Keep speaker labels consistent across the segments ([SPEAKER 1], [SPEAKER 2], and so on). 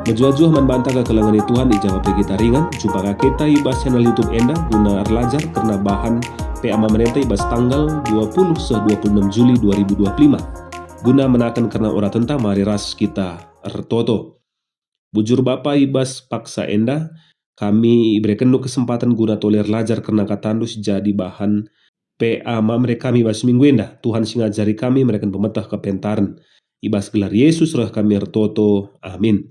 [SPEAKER 1] Menjual-jual membantah kekelangan Tuhan dijawab kita ringan. Jumpa kita ibas channel YouTube Enda guna arlajar karena bahan PA pemerintah ibas tanggal 20-26 Juli 2025. Guna menakan karena ora tentang mari ras kita ertoto. Bujur Bapa ibas paksa Enda, kami berikan kesempatan guna toler lajar karena katandus jadi bahan PA mereka kami ibas minggu Enda. Tuhan singajari kami mereka pemetah kepentaran. Ibas gelar Yesus roh kami ertoto. Amin.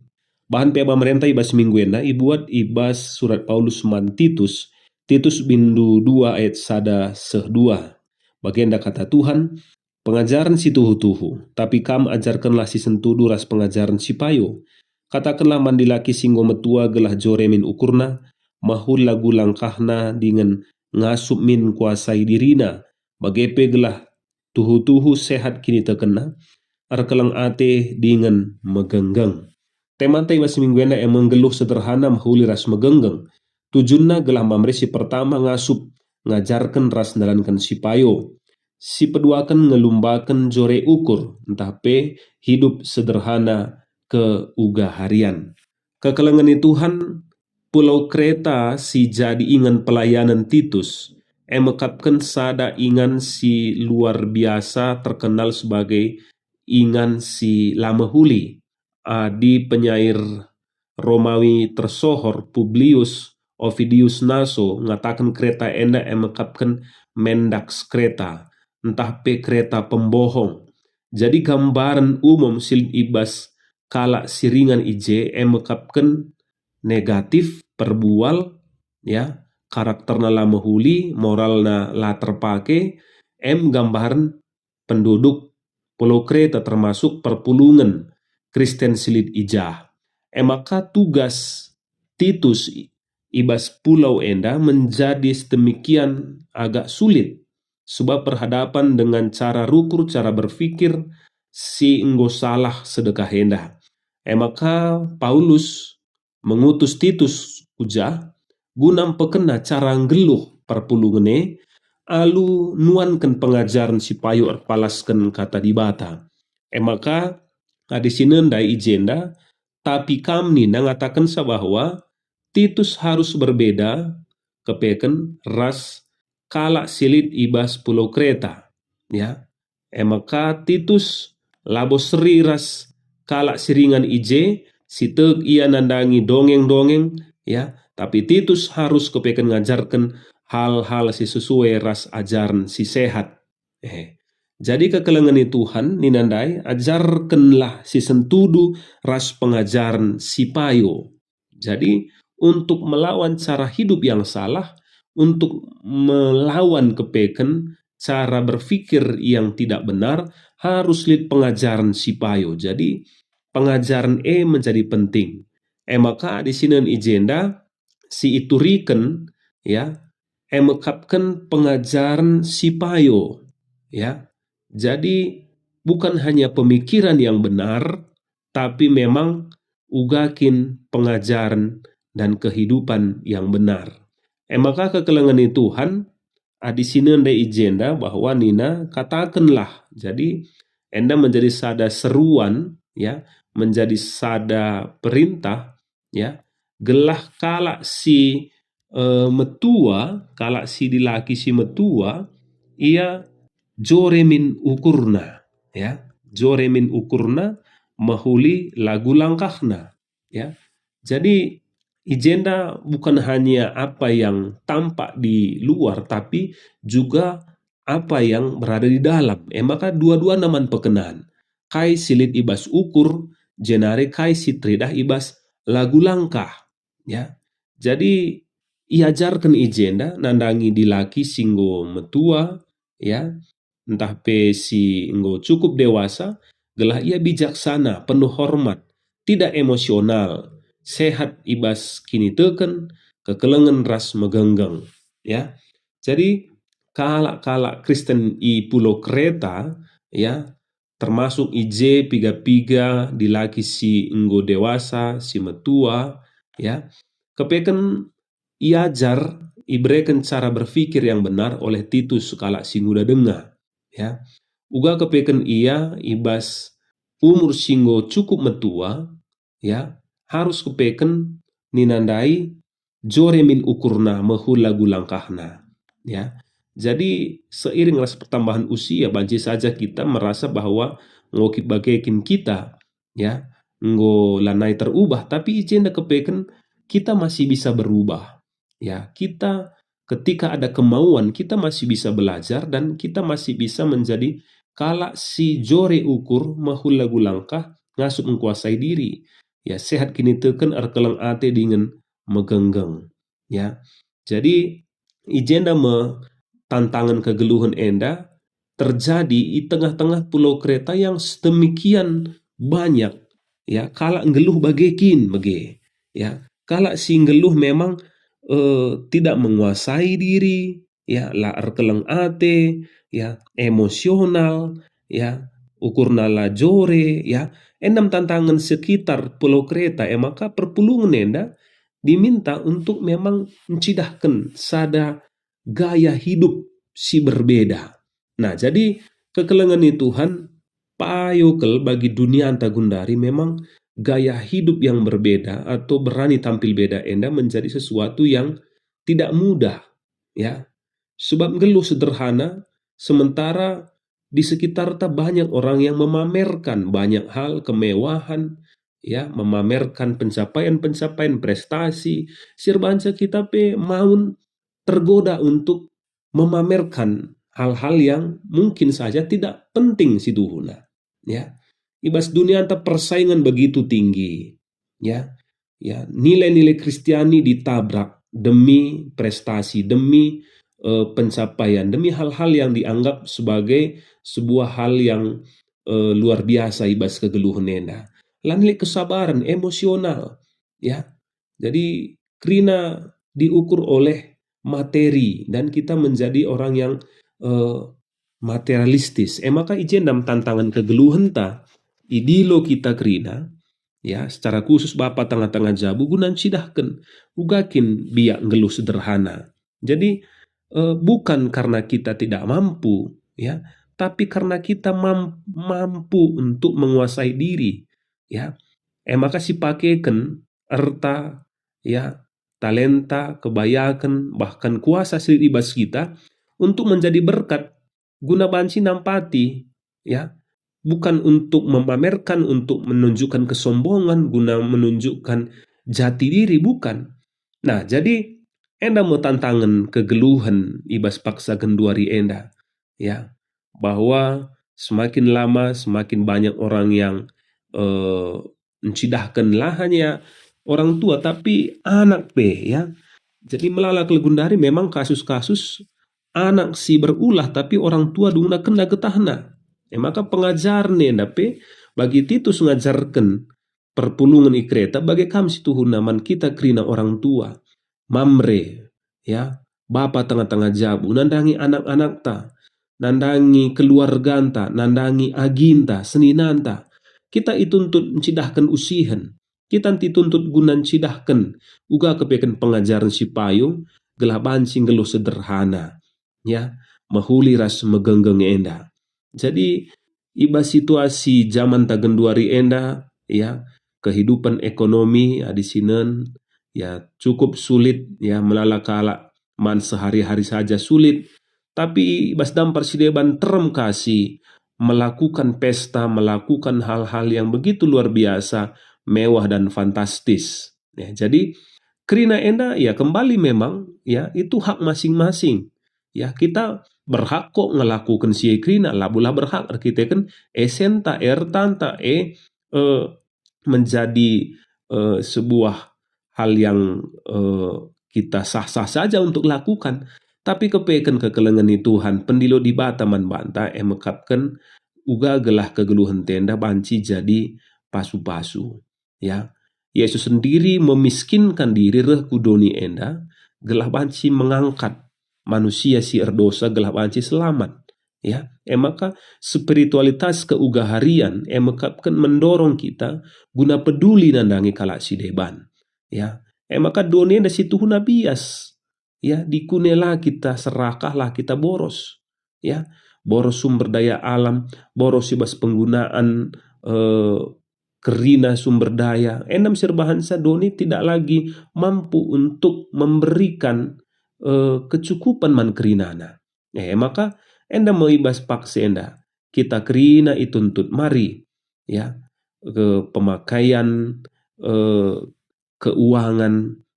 [SPEAKER 1] Bahan PA pemerintah ibas minggu Enda ibuat ibas surat Paulus man Titus bindu 2 ayat 1-2. Bagian kata Tuhan, pengajaran si tuhu-tuhu, tapi kam ajarkanlah si sentudu ras pengajaran si payo. Katakanlah mandilaki singgo metua gelah joremin ukurna, mahul lagu langkahna dengan ngasup min kuasai dirina, bagepe gelah tuhu-tuhu sehat kini terkena, arkelang ate dengan megenggang. Temantai mas minggu Enda yang menggeluh sederhana mahuli ras megenggang. Tujunna gelah mamre si pertama ngasup, ngajarkan ras dalankan si payo. Si peduakan ngelumbakan jore ukur, entah pe hidup sederhana ke uga harian. Kekelengan Tuhan, Pulau Kreta si jadi ingan pelayanan Titus, emekapkan sada ingan si luar biasa terkenal sebagai ingan si lama huli. Di penyair Romawi tersohor Publius Ovidius Naso ngatakan Kreta Enda emekapkan mendax Kreta, entah pe kereta pembohong. Jadi gambaran umum silid ibas kala siringan ije emekapkan negatif perbual ya, karakterna lama huli, moralna la terpake, gambaran penduduk Pulau Kreta termasuk perpulungan Kristen silid ijah. Maka tugas Titus ibas Pulau Enda menjadi sedemikian agak sulit sebab berhadapan dengan cara rukur, cara berpikir si enggo salah sedekah Enda. Maka Paulus mengutus Titus uja guna pekena cara ngeluh perpulungane alu nuankan pengajaran si payo erpalaskan kata dibata. Maka di sini ndai ijenda, tapi kami ngatakan bahwa Titus harus berbeda kepeken ras kala silit ibas Pulau Kreta ya. Maka Titus labo seri ras kala siringan ije siteg ia nandangi dongeng-dongeng ya, tapi Titus harus kepeken ngajarkan hal-hal si sesuai ras ajaran si sehat. Jadi kekelengan Tuhan ninandai ajarkanlah si sentudu ras pengajaran si payo. Jadi untuk melawan cara hidup yang salah, untuk melawan kepeken cara berpikir yang tidak benar, harus lihat pengajaran si payo. Jadi pengajaran menjadi penting. Maka di sini ijenda si ituriken ya, mekapkan pengajaran si payo ya. Jadi bukan hanya pemikiran yang benar, tapi memang ugakin pengajaran dan kehidupan yang benar. Maka kekelengan Tuhan, di sini ada ijenda bahwa nina katakanlah. Jadi Enda menjadi sada seruan ya, menjadi sada perintah ya, gelah kala si metua, kala si dilaki si metua, ia joremin ukurna ya, joremin ukurna mahuli lagu langkahna ya. Jadi ijenda bukan hanya apa yang tampak di luar, tapi juga apa yang berada di dalam. Maka dua-dua naman pekenan. Kai silit ibas ukur, jenare kai sitridah ibas lagu langkah ya. Jadi iajarkan ijenda nandangi dilaki singgo metua ya, entah pe si enggo cukup dewasa, gelah ia bijaksana, penuh hormat, tidak emosional, sehat ibas kini teken, kekelengan ras megenggang ya. Jadi kala Kristen i Pulau Kreta ya, termasuk ije piga-piga dilaki si enggo dewasa, si metua ya, kepeken iajar iberikan cara berpikir yang benar oleh Titus kala si muda dengar ya. Uga kepeken ia ibas umur singgo cukup metua ya, harus kupeken ninandai jore min ukurna mahul lagu langkahna, ya. Jadi seiring rasa pertambahan usia, banci saja kita merasa bahwa ngokit bagekin kita, ya, ngo lanai terubah, tapi ijenda kepeken kita masih bisa berubah, ya. Kita ketika ada kemauan kita masih bisa belajar dan kita masih bisa menjadi kala si jore ukur mahul lagu langkah ngasup menguasai diri, ya. Sehat kini teken arkelang ate dengan megenggeng, ya. Jadi ijenda tantangan kegeluhan enda terjadi di tengah-tengah pulau kereta yang sedemikian banyak, ya. Kala ngeluh bagekin bage, ya. Kala si ngeluh memang tidak menguasai diri, ya, la arkeleng ate, ya, emosional, ya, ukur nala jore, ya. Endam tantangan sekitar pulau kereta, maka perpulungan enda diminta untuk memang mencidahkan sada gaya hidup si berbeda. Nah, jadi kekelengan Tuhan payokel bagi dunia antagundari memang gaya hidup yang berbeda atau berani tampil beda enda menjadi sesuatu yang tidak mudah, ya. Sebab ngeluh sederhana sementara di sekitar ta banyak orang yang memamerkan banyak hal kemewahan, ya, memamerkan pencapaian-pencapaian prestasi. Sirbanca kita pe maun tergoda untuk memamerkan hal-hal yang mungkin saja tidak penting si duhuna, ya. Ibas dunia anta persaingan begitu tinggi, ya, ya, nilai-nilai Kristiani ditabrak demi prestasi, demi pencapaian, demi hal-hal yang dianggap sebagai sebuah hal yang luar biasa ibas kegeluhan enda. Lanli kesabaran emosional, ya. Jadi krina diukur oleh materi dan kita menjadi orang yang materialistis. Maka ijen dalam tantangan kegeluhan ta idilo kita krina, ya, secara khusus Bapak tengah-tengah jabu gunan sidahkan ugakin biak ngeluh sederhana. Jadi bukan karena kita tidak mampu, ya, tapi karena kita mampu untuk menguasai diri, ya. Maka si pakaikan erta, ya, talenta, kebayakan, bahkan kuasa ibas kita untuk menjadi berkat guna banci nampati, ya, bukan untuk memamerkan, untuk menunjukkan kesombongan, guna menunjukkan jati diri, bukan. Nah, jadi enda mau tantangan kegeluhan ibas paksa genduari enda, ya, bahwa semakin lama semakin banyak orang yang mencidahkan lahannya orang tua tapi anak pe, ya. Jadi melalak legundari memang kasus-kasus anak si berulah tapi orang tua dungna kena getahna. Maka pengajarnya dape bagi Titus ngajarkan perpulungan ikreta bagi kami situ naman kita krina orang tua mamre, ya, bapa tengah-tengah jabu nandangi anak-anak ta, nandangi keluarga ta, nandangi aginta seninanta. Kita ituntut mencidahkan usihan, kita dituntut gunan cidahkan uga kepekan pengajaran si payung gelaban singgelo sederhana, ya, mahuli ras megenggeng enda. Jadi iba situasi zaman tagenduari enda, ya, kehidupan ekonomi adisinen, ya, cukup sulit, ya, melalakala man sehari-hari saja sulit, tapi ibas dampar sideban terem kasih melakukan pesta, melakukan hal-hal yang begitu luar biasa, mewah dan fantastis, ya. Jadi krina enda, ya, kembali memang, ya, itu hak masing-masing, ya. Kita berhak kok ngelakukan si krina, labulah berhak kita kan esenta ertanta menjadi sebuah hal yang kita sah-sah saja untuk lakukan. Tapi kepekan kekelengan Tuhan pendilo di bataman banta mekapkan uga gelah kegeluhan tenda banci jadi pasu-pasu, ya. Yesus sendiri memiskinkan diri reh kudoni enda gelah banci mengangkat manusia si erdosa gelah banci selamat, ya. Maka spiritualitas keugaharian mekapkan mendorong kita guna peduli nandangi kalak si deban, ya. Maka doni enda situ huna bias, ya, dikunela kita serakahlah kita boros, ya, boros sumber daya alam, boros ibas penggunaan kerina sumber daya, endam serbahansa doni tidak lagi mampu untuk memberikan kecukupan man kerinana. Maka enda mau ibas paksa enda kita kerina ituntut mari ya ke pemakaian keuangan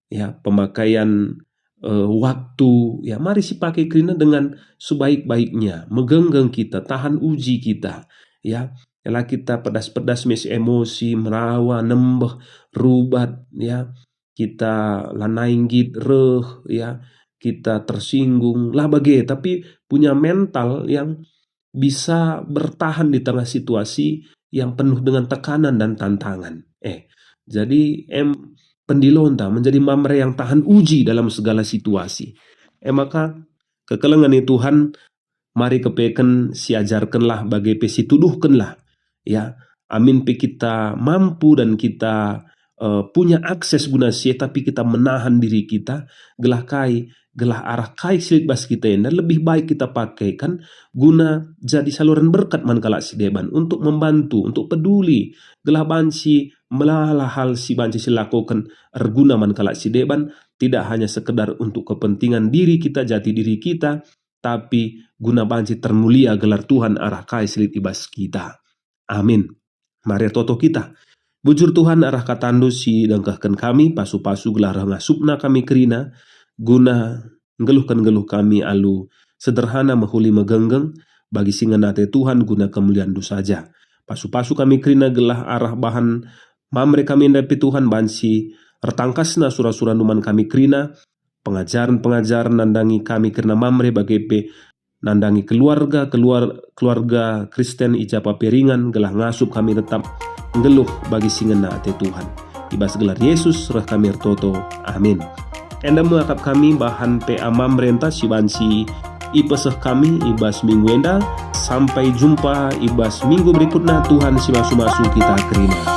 [SPEAKER 1] ya, pemakaian waktu ya, mari si pakai kerina dengan sebaik-baiknya, megenggeng kita, tahan uji kita ya. Kalau kita pedas-pedas mes emosi, merawa, nembeh, rubat ya, kita lanainggit reh ya, kita tersinggung lah bagai, tapi punya mental yang bisa bertahan di tengah situasi yang penuh dengan tekanan dan tantangan. Jadi pendilonta menjadi mamre yang tahan uji dalam segala situasi. Maka kekelengan Tuhan mari kepeken siajarkanlah bagai pesi tuduhkanlah ya, amin pe kita mampu dan kita punya akses guna sia, tapi kita menahan diri kita gelah arah kai silik bas kita yang lebih baik kita pakaikan guna jadi saluran berkat mankala si deban untuk membantu, untuk peduli gelah banci melalah hal si banci silakukan erguna mankala si deban, tidak hanya sekedar untuk kepentingan diri kita, jati diri kita, tapi guna banci termulia gelar Tuhan arah kai silik ibas kita. Amin. Mari toto kita. Bujur Tuhan arah katandu si dengkahkan kami pasu-pasu gelah ngasupna kami kerina guna ngeluh kami alu sederhana mahuli megenggeng bagi singanate Tuhan guna kemuliaan du saja. Pasu-pasu kami kerina gelah arah bahan mamre kami ndapi Tuhan bansi retangkasna surah-surah numan kami kerina pengajaran nandangi kami kerina mamre bagi pe nandangi keluarga Kristen ijapa peringan gelah ngasup kami tetap ngeluh bagi singena ate Tuhan. Ibas gelar Yesus roh kami ertoto. Amin. Enda mengakap kami bahan PA Mamrenta si bansi ipeseh kami ibas minggu enda. Sampai jumpa ibas minggu berikutnya. Tuhan si masu-masu kita kerina.